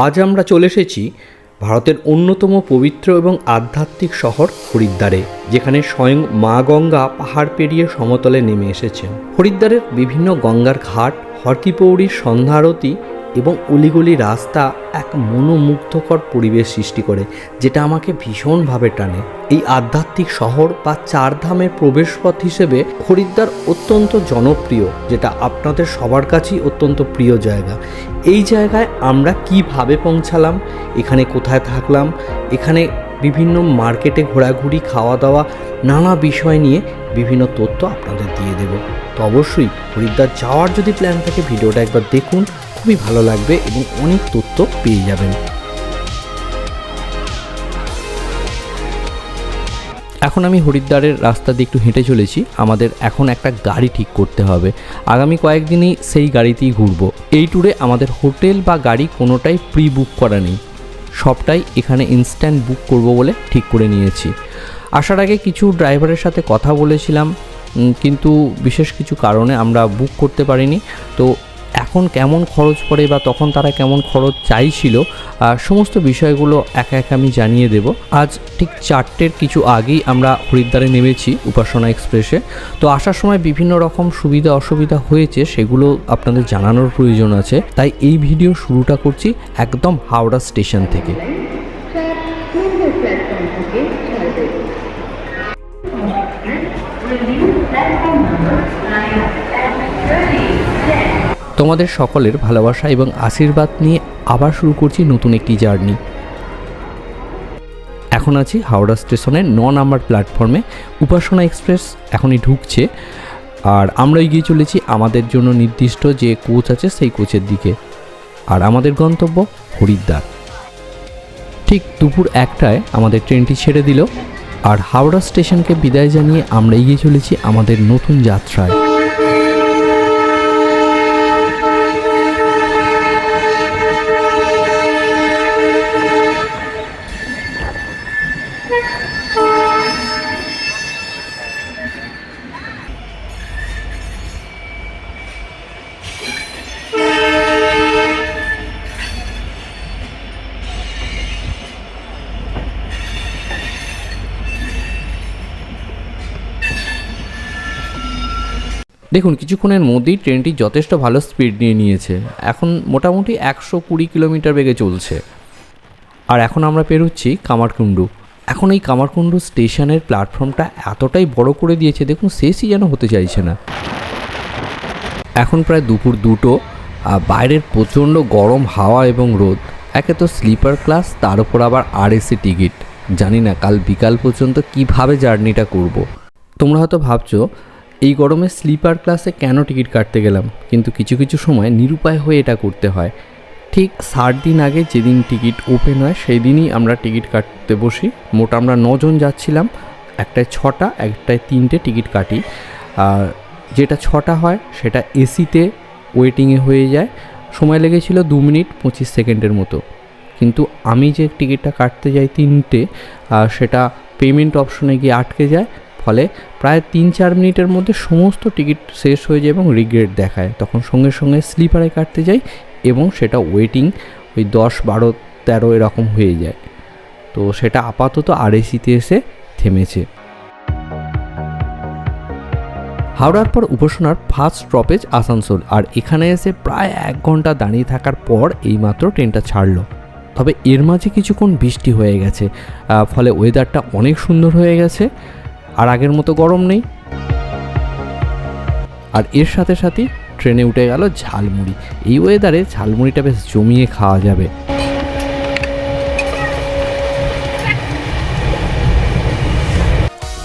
আজ আমরা চলে এসেছি ভারতের অন্যতম পবিত্র এবং আধ্যাত্মিক শহর হরিদ্বারে, যেখানে স্বয়ং মা গঙ্গা পাহাড় পেরিয়ে সমতলে নেমে এসেছেন। হরিদ্বারের বিভিন্ন গঙ্গার ঘাট, হরকিপৌড়ির সন্ধ্যা আরতি এবং অলিগলি রাস্তা এক মনোমুগ্ধকর পরিবেশ সৃষ্টি করে, যেটা আমাকে ভীষণভাবে টানে। এই আধ্যাত্মিক শহর বা চারধামের প্রবেশপথ হিসেবে হরিদ্বার অত্যন্ত জনপ্রিয়, যেটা আপনাদের সবার কাছেই অত্যন্ত প্রিয় জায়গা। এই জায়গায় আমরা কিভাবে পৌঁছালাম, এখানে কোথায় থাকলাম, এখানে বিভিন্ন মার্কেটে ঘোরাঘুরি, খাওয়া দাওয়া, নানা বিষয় নিয়ে বিভিন্ন তথ্য আপনাদের দিয়ে দেব। তো অবশ্যই হরিদ্বার যাওয়ার যদি প্ল্যান থাকে ভিডিওটা একবার দেখুন, খুবই ভালো লাগবে এবং অনেক তথ্য পেয়ে যাবেন। এখন আমি হরিদ্বারের রাস্তা দিয়ে একটু হেঁটে চলেছি। আমাদের এখন একটা গাড়ি ঠিক করতে হবে, আগামী কয়েকদিনই সেই গাড়িতেই ঘুরবো। এই ট্যুরে আমাদের হোটেল বা গাড়ি কোনোটাই প্রি বুক করা নেই, সবটাই এখানে ইনস্ট্যান্ট বুক করব বলে ঠিক করে নিয়েছি। আসার আগে কিছু ড্রাইভারের সাথে কথা বলেছিলাম, কিন্তু বিশেষ কিছু কারণে আমরা বুক করতে পারিনি। তো এখন কেমন খরচ পড়ে বা তখন তারা কেমন খরচ চাইছিল, সমস্ত বিষয়গুলো একা একা আমি জানিয়ে দেব। আজ ঠিক 4টের কিছু আগেই আমরা হরিদ্বারে নেমেছি উপাসনা এক্সপ্রেসে। তো আসার সময় বিভিন্ন রকম সুবিধা অসুবিধা হয়েছে, সেগুলো আপনাদের জানানোর প্রয়োজন আছে। তাই এই ভিডিও শুরুটা করছি একদম হাওড়া স্টেশন থেকে। তোমাদের সকলের ভালোবাসা এবং আশীর্বাদ নিয়ে আবার শুরু করছি নতুন একটি জার্নি। এখন আছি হাওড়া স্টেশনের 9 নম্বর প্ল্যাটফর্মে। উপাসনা এক্সপ্রেস এখনই ঢুকছে আর আমরা এগিয়ে চলেছি আমাদের জন্য নির্দিষ্ট যে কোচ আছে সেই কোচের দিকে। আর আমাদের গন্তব্য হরিদ্বার। ঠিক দুপুর 1টায় আমাদের ট্রেনটি ছেড়ে দিল আর হাওড়া স্টেশনকে বিদায় জানিয়ে আমরা এগিয়ে চলেছি আমাদের নতুন যাত্রায়। দেখুন, কিছুক্ষণের মধ্যেই ট্রেনটি যথেষ্ট ভালো স্পিড নিয়ে নিয়েছে। এখন মোটামুটি 120 কিলোমিটার বেগে চলছে। আর এখন আমরা পেরোচ্ছি কামারকুণ্ডু। এখন এই কামারকুণ্ডু স্টেশনের প্ল্যাটফর্মটা এতটাই বড় করে দিয়েছে, দেখুন শেষই যেন হতে চাইছে না। এখন প্রায় দুপুর 2টো, বাইরের প্রচণ্ড গরম হাওয়া এবং রোদ। একে তো স্লিপার ক্লাস, তার উপর আবার আরএসি টিকিট। জানি না কাল বিকাল পর্যন্ত কিভাবে জার্নিটা করব। তোমরা হয়তো ভাবছো এই গরমে স্লিপার ক্লাসে কেন টিকিট কাটতে গেলাম, কিন্তু কিছু কিছু সময় নিরুপায় হয়ে এটা করতে হয়। ঠিক 7 দিন আগে যেদিন টিকিট ওপেন হয় সেই দিনই আমরা টিকিট কাটতে বসি। মোট আমরা 9 জন যাচ্ছিলাম, একটায় 6টা একটায় 3টে টিকিট কাটি। আর যেটা 6টা হয় সেটা এসিতে ওয়েটিংয়ে হয়ে যায়। সময় লেগেছিল 2 মিনিট 25 সেকেন্ডের মতো। কিন্তু আমি যে টিকিটটা কাটতে যাই 3টে, সেটা পেমেন্ট অপশনে গিয়ে আটকে যায়। ফলে প্রায় 3-4 মিনিটের মধ্যে সমস্ত টিকিট শেষ হয়ে যায় এবং রিগ্রেট দেখায়। তখন সঙ্গে সঙ্গে স্লিপারে কাটতে যাই এবং সেটা ওয়েটিং ওই 10, 12, 13 এরকম হয়ে যায়। তো সেটা আপাতত আরএসিতে এসে থেমেছে। হাওড়ার পর উপাসনার ফার্স্ট স্টপেজ আসানসোল। আর এখানে এসে প্রায় 1 ঘন্টা দাঁড়িয়ে থাকার পর এইমাত্র ট্রেনটা ছাড়লো। তবে এর মাঝে কিছুক্ষণ বৃষ্টি হয়ে গেছে, ফলে ওয়েদারটা অনেক সুন্দর হয়ে গেছে। আর আগের মতো গরম নেই। আর এর সাথে সাথে ট্রেনে উঠে গেল ঝালমুড়ি। এই ওয়েদারে ঝালমুড়িটা বেশ জমিয়ে খাওয়া যাবে।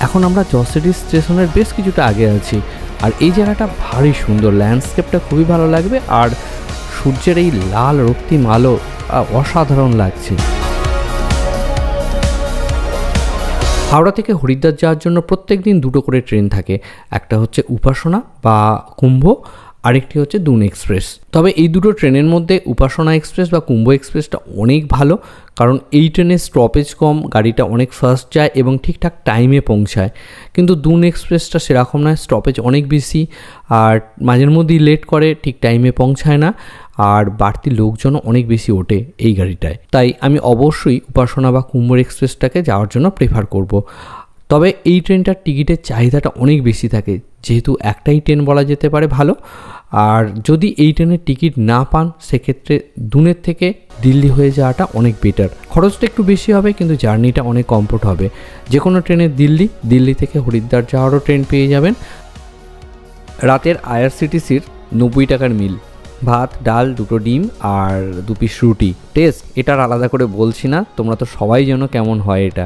এখন আমরা যশোর স্টেশনের বেশ কিছুটা আগে আছি। আর এই জায়গাটা ভারী সুন্দর, ল্যান্ডস্কেপটা খুবই ভালো লাগবে। আর সূর্যের এই লাল রক্তিম আলো অসাধারণ লাগছে। হাওড়া থেকে হরিদ্বার যাওয়ার জন্য প্রত্যেক দিন 2টো করে ট্রেন থাকে। একটা হচ্ছে উপাসনা বা কুম্ভ, আরেকটি হচ্ছে দুন এক্সপ্রেস। তবে এই দুটো ট্রেনের মধ্যে উপাসনা এক্সপ্রেস বা কুম্ভ এক্সপ্রেসটা অনেক ভালো, কারণ এই ট্রেনের স্টপেজ কম, গাড়িটা অনেক ফাস্ট যায় এবং ঠিকঠাক টাইমে পৌঁছায়। কিন্তু দুন এক্সপ্রেসটা সেরকম নয়, স্টপেজ অনেক বেশি আর মাঝের মধ্যেই লেট করে, ঠিক টাইমে পৌঁছায় না। আর বাড়তি লোকজনও অনেক বেশি ওঠে এই গাড়িটায়। তাই আমি অবশ্যই উপাসনা বা কুম্ভর এক্সপ্রেসটাকে যাওয়ার জন্য প্রেফার করব। তবে এই ট্রেনটার টিকিটের চাহিদাটা অনেক বেশি থাকে, যেহেতু একটাই ট্রেন বলা যেতে পারে ভালো। আর যদি এই ট্রেনের টিকিট না পান সেক্ষেত্রে দুনের থেকে দিল্লি হয়ে যাওয়াটা অনেক বেটার। খরচটা একটু বেশি হবে কিন্তু জার্নিটা অনেক কমফোর্ট হবে। যে কোনো ট্রেনে দিল্লি থেকে হরিদ্বার যাওয়ারও ট্রেন পেয়ে যাবেন। রাতের আইআরসিটিসির 90 টাকার মিল, ভাত ডাল 2টো ডিম আর 2 পিস রুটি। টেস্ট এটার আলাদা করে বলছি না, তোমরা তো সবাই জানো কেমন হয় এটা।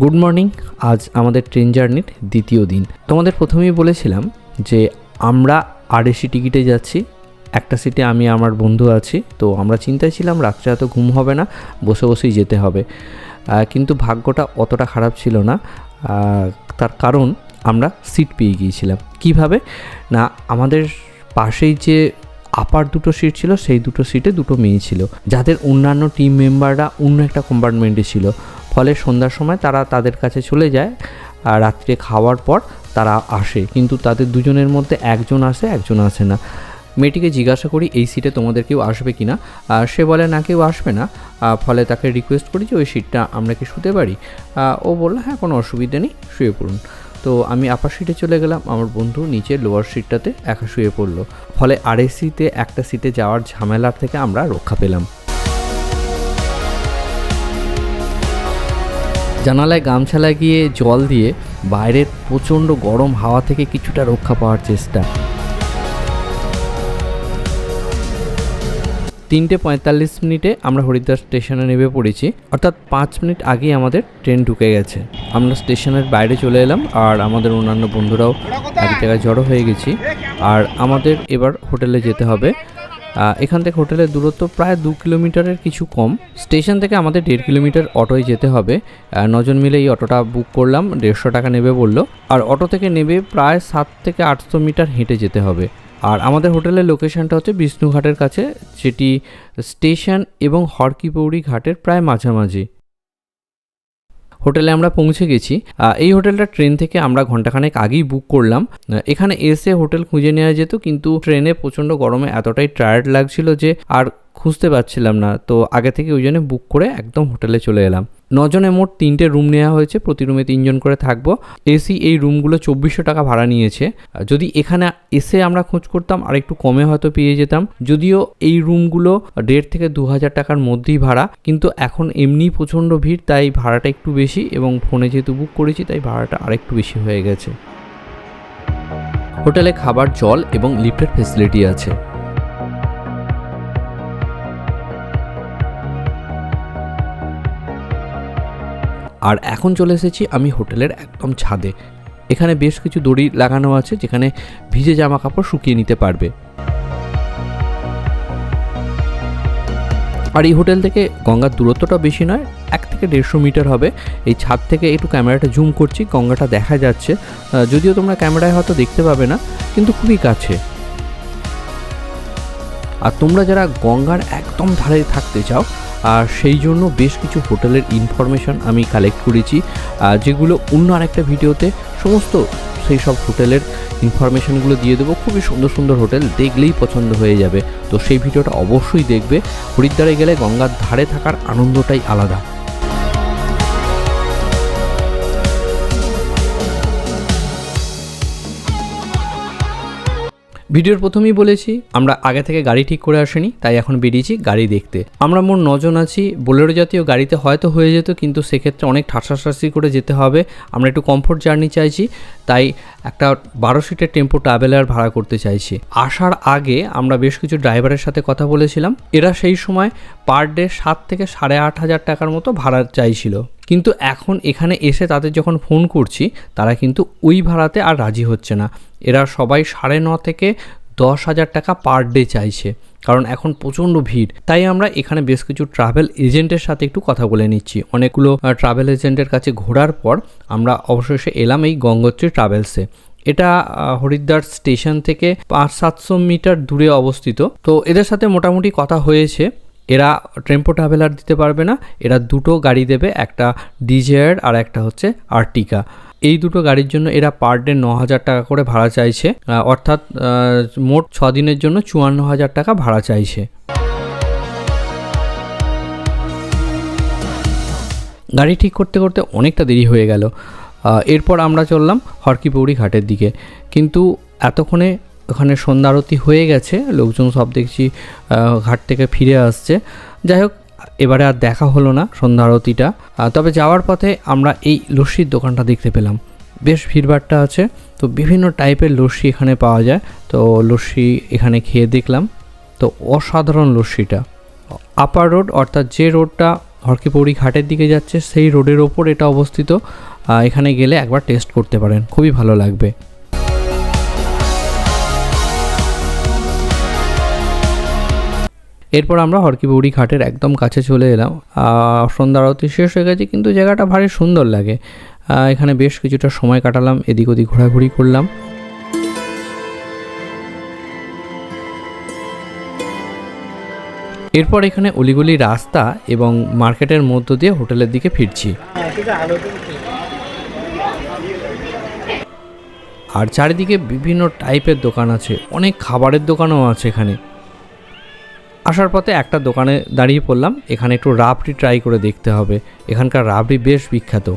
গুড মর্নিং, আজ আমাদের ট্রেন জার্নির দ্বিতীয় দিন। তোমাদের প্রথমেই বলেছিলাম যে আমরা আরএসি টিকিটে যাচ্ছি, একটা সিটে আমি আমার বন্ধু আছি। তো আমরা চিন্তায় ছিলাম রাত্রে এত ঘুম হবে না, বসে বসেই যেতে হবে। কিন্তু ভাগ্যটা অতটা খারাপ ছিল না। তার কারণ আমরা সিট পেয়ে গিয়েছিলাম। কিভাবে না, আমাদের পাশেই যে আপার 2টো সিট ছিল সেই 2টো সিটে 2টো মেয়ে ছিল, যাদের অন্যান্য টিম মেম্বাররা অন্য একটা কম্পার্টমেন্টে ছিল। ফলে সন্ধ্যার সময় তারা তাদের কাছে চলে যায়, আর রাত্রে খাওয়ার পর তারা আসে, কিন্তু তাদের দুজনের মধ্যে একজন আসে একজন আসে না। মেয়েটিকে জিজ্ঞাসা করি এই সিটে তোমাদের কেউ আসবে কি না, সে বলে না কেউ আসবে না। ফলে তাকে রিকোয়েস্ট করি যে ওই সিটটা আমরা কি শুতে পারি। ও বললো হ্যাঁ কোনো অসুবিধা নেই, শুয়ে পড়ুন। তো আমি আপার সিটে চলে গেলাম, আমার বন্ধু নিচে লোয়ার সিটটাতে একা শুয়ে পড়লো। ফলে আরএসিতে একটা সিটে যাওয়ার ঝামেলার থেকে আমরা রক্ষা পেলাম। জানালায় গামছা লাগিয়ে জল দিয়ে বাইরের প্রচণ্ড গরম হাওয়া থেকে কিছুটা রক্ষা পাওয়ার চেষ্টা। 3:45 আমরা হরিদ্বার স্টেশনে নেমে পড়েছি, অর্থাৎ 5 মিনিট আগেই আমাদের ট্রেন ঢুকে গেছে। আমরা স্টেশনের বাইরে চলে এলাম আর আমাদের অন্যান্য বন্ধুরাও এক জায়গায় জড়ো হয়ে গেছি। আর আমাদের এবার হোটেলে যেতে হবে। এখান থেকে হোটেলের দূরত্ব প্রায় 2 কিলোমিটারের কিছু কম। স্টেশন থেকে আমাদের 1.5 কিলোমিটার অটোয় যেতে হবে। 9 জন মিলে এই অটোটা বুক করলাম, 150 টাকা নেবে বললো। আর অটো থেকে নেবে প্রায় 700 থেকে 800 মিটার হেঁটে যেতে হবে। আর আমাদের হোটেলের লোকেশনটা হচ্ছে বিষ্ণুঘাটের কাছে, যেটি স্টেশন এবং হরকিপৌড়ি ঘাটের প্রায় মাঝামাঝি। হোটেলে আমরা পৌঁছে গেছি। এই হোটেলটা ট্রেন থেকে আমরা ঘন্টাখানেক আগেই বুক করলাম। এখানে এসে হোটেল খুঁজে নেওয়া যেত, কিন্তু ট্রেনে প্রচণ্ড গরমে এতটাই টায়ার্ড লাগছিল যে আর খুঁজতে পারছিলাম না। তো আগে থেকে ওই জন্য বুক করে একদম হোটেলে চলে এলাম। 9 জনে মোট 3টে রুম নেওয়া হয়েছে, প্রতি রুমে 3 জন করে থাকবো। এসি এই রুমগুলো 2400 টাকা ভাড়া নিয়েছে। যদি এখানে এসে আমরা খোঁজ করতাম আর একটু কমে হয়তো পেয়ে যেতাম, যদিও এই রুমগুলো 1.5 থেকে 2000 টাকার মধ্যেই ভাড়া। কিন্তু এখন এমনি প্রচণ্ড ভিড়, তাই ভাড়াটা একটু বেশি, এবং ফোনে যেহেতু বুক করেছি তাই ভাড়াটা আরেকটু বেশি হয়ে গেছে। হোটেলে খাবার, জল এবং লিফটের ফেসিলিটি আছে। আর এখন চলে এসেছি আমি হোটেলের একদম ছাদে। এখানে বেশ কিছু দড়ি লাগানো আছে, যেখানে ভিজে জামা কাপড় শুকিয়ে নিতে পারবে। আর এই হোটেল থেকে গঙ্গার দূরত্বটা বেশি নয়, 1 থেকে 150 মিটার হবে। এই ছাদ থেকে একটু ক্যামেরাটা জুম করছি, গঙ্গাটা দেখা যাচ্ছে, যদিও তোমরা ক্যামেরায় হয়তো দেখতে পাবে না, কিন্তু খুবই কাছে। আর তোমরা যারা গঙ্গার একদম ধারে থাকতে চাও, আর সেই জন্য বেশ কিছু হোটেলের ইনফরমেশন আমি কালেক্ট করেছি, যেগুলো অন্য আরেকটা ভিডিওতে সমস্ত সেই সব হোটেলের ইনফরমেশনগুলো দিয়ে দেবো। খুবই সুন্দর সুন্দর হোটেল, দেখলেই পছন্দ হয়ে যাবে। তো সেই ভিডিওটা অবশ্যই দেখবে। হরিদ্বারে গেলে গঙ্গার ধারে থাকার আনন্দটাই আলাদা। ভিডিওর প্রথমেই বলেছি আমরা আগে থেকে গাড়ি ঠিক করে আসিনি, তাই এখন বেরিয়েছি গাড়ি দেখতে। আমরা মোট 9 জন আছি। বোলেরো জাতীয় গাড়িতে হয়তো হয়ে যেত, কিন্তু সেক্ষেত্রে অনেক ঠাসাঠাসি করে যেতে হবে। আমরা একটু কমফোর্ট জার্নি চাইছি, তাই একটা 12 সিটের টেম্পো ট্রাভেলার ভাড়া করতে চাইছি। আসার আগে আমরা বেশ কিছু ড্রাইভারের সাথে কথা বলেছিলাম। এরা সেই সময় পার ডে 7 থেকে 8500 টাকার মতো ভাড়া চাইছিল, কিন্তু এখন এখানে এসে তাদের যখন ফোন করছি তারা কিন্তু ওই ভাড়াতে আর রাজি হচ্ছে না। এরা সবাই 9.5 থেকে 10,000 টাকা পার ডে চাইছে, কারণ এখন প্রচণ্ড ভিড়। তাই আমরা এখানে বেশ কিছু ট্রাভেল এজেন্টের সাথে একটু কথা বলে নিচ্ছি। অনেকগুলো ট্রাভেল এজেন্টের কাছে ঘোরার পর আমরা অবশেষে এলাম এই গঙ্গোত্রী ট্রাভেলসে। এটা হরিদ্বার স্টেশন থেকে 500-700 মিটার দূরে অবস্থিত। তো এদের সাথে মোটামুটি কথা হয়েছে। এরা টেম্পো ট্রাভেলার দিতে পারবে না, এরা 2টো গাড়ি দেবে, একটা ডিজায়ার আর একটা হচ্ছে আর্টিকা। এই দুটো গাড়ির জন্য এরা পার ডে 9,000 টাকা করে ভাড়া চাইছে, অর্থাৎ মোট 6 দিনের জন্য 54,000 টাকা ভাড়া চাইছে। গাড়ি ঠিক করতে করতে অনেকটা দেরি হয়ে গেল। এরপর আমরা চললাম হরকিপৌড়ি ঘাটের দিকে, কিন্তু এতক্ষণে ওখানে সন্ধ্যা আরতি হয়ে গেছে, লোকজন সব দেখছি ঘাট থেকে ফিরে আসছে। যাই হোক, এবারে আর দেখা হলো না সন্ধ্যা আরতিটা। তবে যাওয়ার পথে আমরা এই লস্যির দোকানটা দেখতে পেলাম, বেশ ভিড়ভাট্টা আছে, তো বিভিন্ন টাইপের লস্যি এখানে পাওয়া যায়। তো লস্যি এখানে খেয়ে দেখলাম, তো অসাধারণ লস্যিটা। আপার রোড, অর্থাৎ যে রোডটা হরকিপৌড়ি ঘাটের দিকে যাচ্ছে সেই রোডের ওপর এটা অবস্থিত। এখানে গেলে একবার টেস্ট করতে পারেন, খুবই ভালো লাগবে। এরপর আমরা হরকিপৌড়ি ঘাটের একদম কাছে চলে এলাম। সন্ধ্যা আরতি শেষ হয়ে গেছে, কিন্তু জায়গাটা ভারী সুন্দর লাগে। এখানে বেশ কিছুটা সময় কাটালাম, এদিক ওদিক ঘোরাঘুরি করলাম। এরপর এখানে অলিগলি রাস্তা এবং মার্কেটের মধ্য দিয়ে হোটেলের দিকে ফিরছি। আর চারিদিকে বিভিন্ন টাইপের দোকান আছে, অনেক খাবারের দোকানও আছে এখানে। আসার পথে একটা দোকানে দাঁড়িয়ে পড়লাম, এখানে একটু রাবড়ি ট্রাই করে দেখতে হবে, এখানকার রাবড়ি বেশ বিখ্যাত।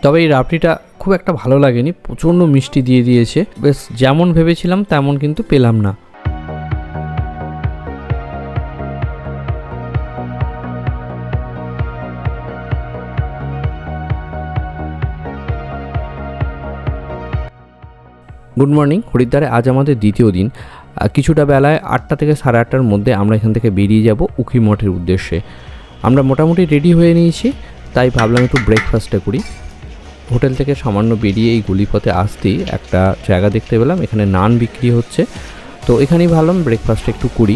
তবে এই রাবড়িটা খুব একটা ভালো লাগেনি, প্রচণ্ড মিষ্টি দিয়ে দিয়েছে, বেশ যেমন ভেবেছিলাম তেমন কিন্তু পেলাম না। Good morning. হরিদ্বারে আজ আমাদের দ্বিতীয় দিন। কিছুটা বেলায় 8টা থেকে 8:30টার মধ্যে আমরা এখান থেকে বেরিয়ে যাব উখি মঠের উদ্দেশ্যে। আমরা মোটামুটি রেডি হয়ে নিয়েছি, তাই ভাবলাম একটু ব্রেকফাস্টটা করি। হোটেল থেকে সামান্য বেরিয়ে এই গলিপথে আসতেই একটা জায়গা দেখতে পেলাম, এখানে নান বিক্রি হচ্ছে, তো এখানেই ভাবলাম ব্রেকফাস্টটা একটু করি,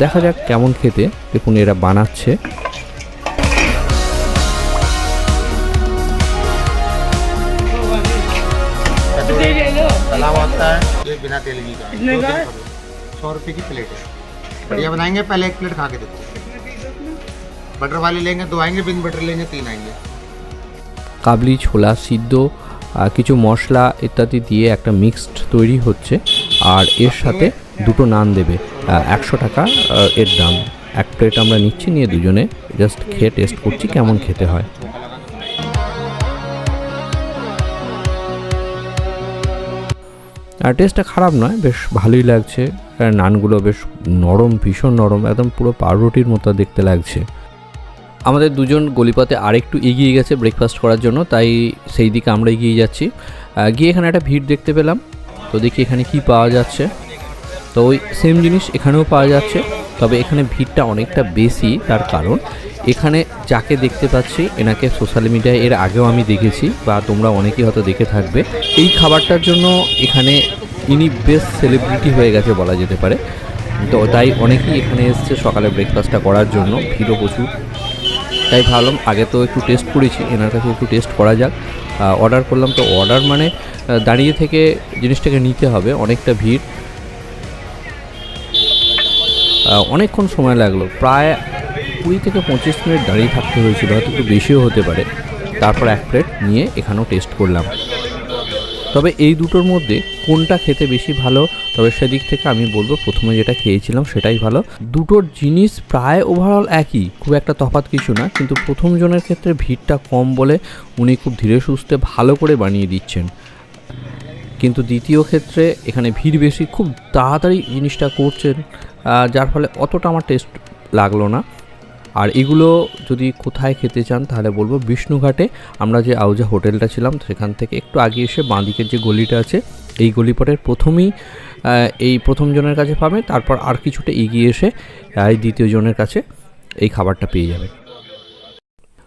দেখা যাক কেমন খেতে। দেখুন এরা বানাচ্ছে। तलाव आता है ये बिना तेल की का 100 रुपये की प्लेट है। बढ़िया बनाएंगे, पहले एक प्लेट खा के देखो। बटर वाली लेंगे 2 आएंगे, बिन बटर लेंगे 3 आएंगे। কাবলি, ছোলা সিদ্ধ, কিছু মশলা ইত্যাদি দিয়ে একটা মিক্সড তৈরি হচ্ছে, আর এর সাথে দুটো নান দেবে। 100 টাকা এর দাম। এক প্লেট আমরা নিচ্ছি, নিয়ে দুজনে জাস্ট খেয়ে টেস্ট করছি কেমন খেতে হয়। আর টেস্টটা খারাপ নয়, বেশ ভালোই লাগছে। নানগুলো বেশ নরম, ভীষণ নরম, একদম পুরো পাউরুটির মতো দেখতে লাগছে। আমাদের দুজন গলিপথে আরেকটু এগিয়ে গেছে ব্রেকফাস্ট করার জন্য, তাই সেই দিকে আমরা এগিয়ে যাচ্ছি। গিয়ে এখানে একটা ভিড় দেখতে পেলাম, তো দেখি এখানে কি পাওয়া যাচ্ছে। তো ওই সেম জিনিস এখানেও পাওয়া যাচ্ছে, তবে এখানে ভিড়টা অনেকটা বেশি। তার কারণ এখানে যাকে দেখতে পাচ্ছি এনাকে সোশ্যাল মিডিয়ায় এর আগেও আমি দেখেছি, বা তোমরা অনেকেই হয়তো দেখে থাকবে। এই খাবারটার জন্য এখানে ইনি বেস্ট সেলিব্রিটি হয়ে গেছে বলা যেতে পারে। তো তাই অনেকেই এখানে এসছে সকালে ব্রেকফাস্টটা করার জন্য, ভিড়ও প্রচুর। তাই ভাবলাম আগে তো একটু টেস্ট করেছি, এনার কাছে একটু টেস্ট করা যাক। অর্ডার করলাম, তো অর্ডার মানে দাঁড়িয়ে থেকে জিনিসটাকে নিতে হবে, অনেকটা ভিড়, অনেকক্ষণ সময় লাগলো, প্রায় 20 থেকে 25 মিনিট দাঁড়িয়ে থাকতে হয়েছিল, হয়তো একটু বেশিও হতে পারে। তারপর এক প্লেট নিয়ে এখানেও টেস্ট করলাম। তবে এই দুটোর মধ্যে কোনটা খেতে বেশি ভালো, তবে সেদিক থেকে আমি বলবো প্রথমে যেটা খেয়েছিলাম সেটাই ভালো। দুটোর জিনিস প্রায় ওভারঅল একই, খুব একটা তফাৎ কিছু না, কিন্তু প্রথম জনের ক্ষেত্রে ভিড়টা কম বলে উনি খুব ধীরে সুস্থে ভালো করে বানিয়ে দিচ্ছেন, কিন্তু দ্বিতীয় ক্ষেত্রে এখানে ভিড় বেশি, খুব তাড়াতাড়ি জিনিসটা করছেন, যার ফলে অতটা আমার টেস্ট লাগলো না। আর এগুলো যদি কোথায় খেতে চান তাহলে বলবো বিষ্ণুঘাটে আমরা যে আউজা হোটেলটা ছিলাম সেখান থেকে একটু আগে এসে বাঁদিকের যে গলিটা আছে এই গলিপটের প্রথমেই এই প্রথম জনের কাছে পাবে, তারপর আর কিছুটা এগিয়ে এসে এই দ্বিতীয় জনের কাছে এই খাবারটা পেয়ে যাবে।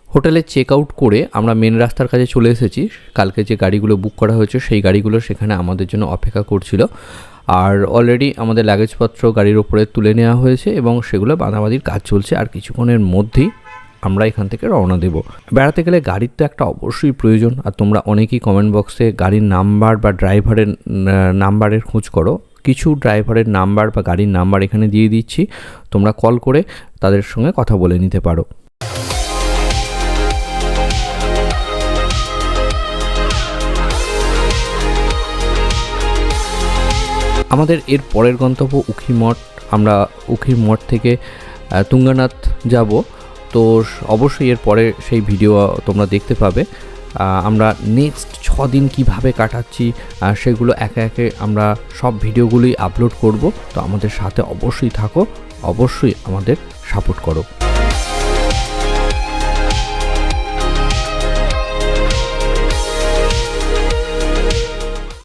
হোটেলে চেক আউট করে আমরা মেন রাস্তার কাছে চলে এসেছি। কালকে যে গাড়িগুলো বুক করা হয়েছে সেই গাড়িগুলো সেখানে আমাদের জন্য অপেক্ষা করছিল, আর অলরেডি আমাদের লাগেজপত্র গাড়ির ওপরে তুলে নেওয়া হয়েছে এবং সেগুলো বাঁধাবাঁধির কাজ চলছে। আর কিছুক্ষণের মধ্যেই আমরা এখান থেকে রওনা দেব। বেড়াতে গেলে গাড়ির তো একটা অবশ্যই প্রয়োজন, আর তোমরা অনেকেই কমেন্ট বক্সে গাড়ির নাম্বার বা ড্রাইভারের নাম্বারের খোঁজ করো। কিছু ড্রাইভারের নাম্বার বা গাড়ির নাম্বার এখানে দিয়ে দিচ্ছি, তোমরা কল করে তাদের সঙ্গে কথা বলে নিতে পারো। আমাদের এর পরের গন্তব্য উখিমঠ। আমরা উখিমঠ থেকে তুঙ্গানাথ যাব, তো অবশ্যই এর পরে সেই ভিডিও তোমরা দেখতে পাবে। আমরা নেক্সট 6 দিন কীভাবে কাটাচ্ছি সেগুলো একে একে আমরা সব ভিডিওগুলোই আপলোড করব। তো আমাদের সাথে অবশ্যই থাকো, অবশ্যই আমাদের সাপোর্ট করো।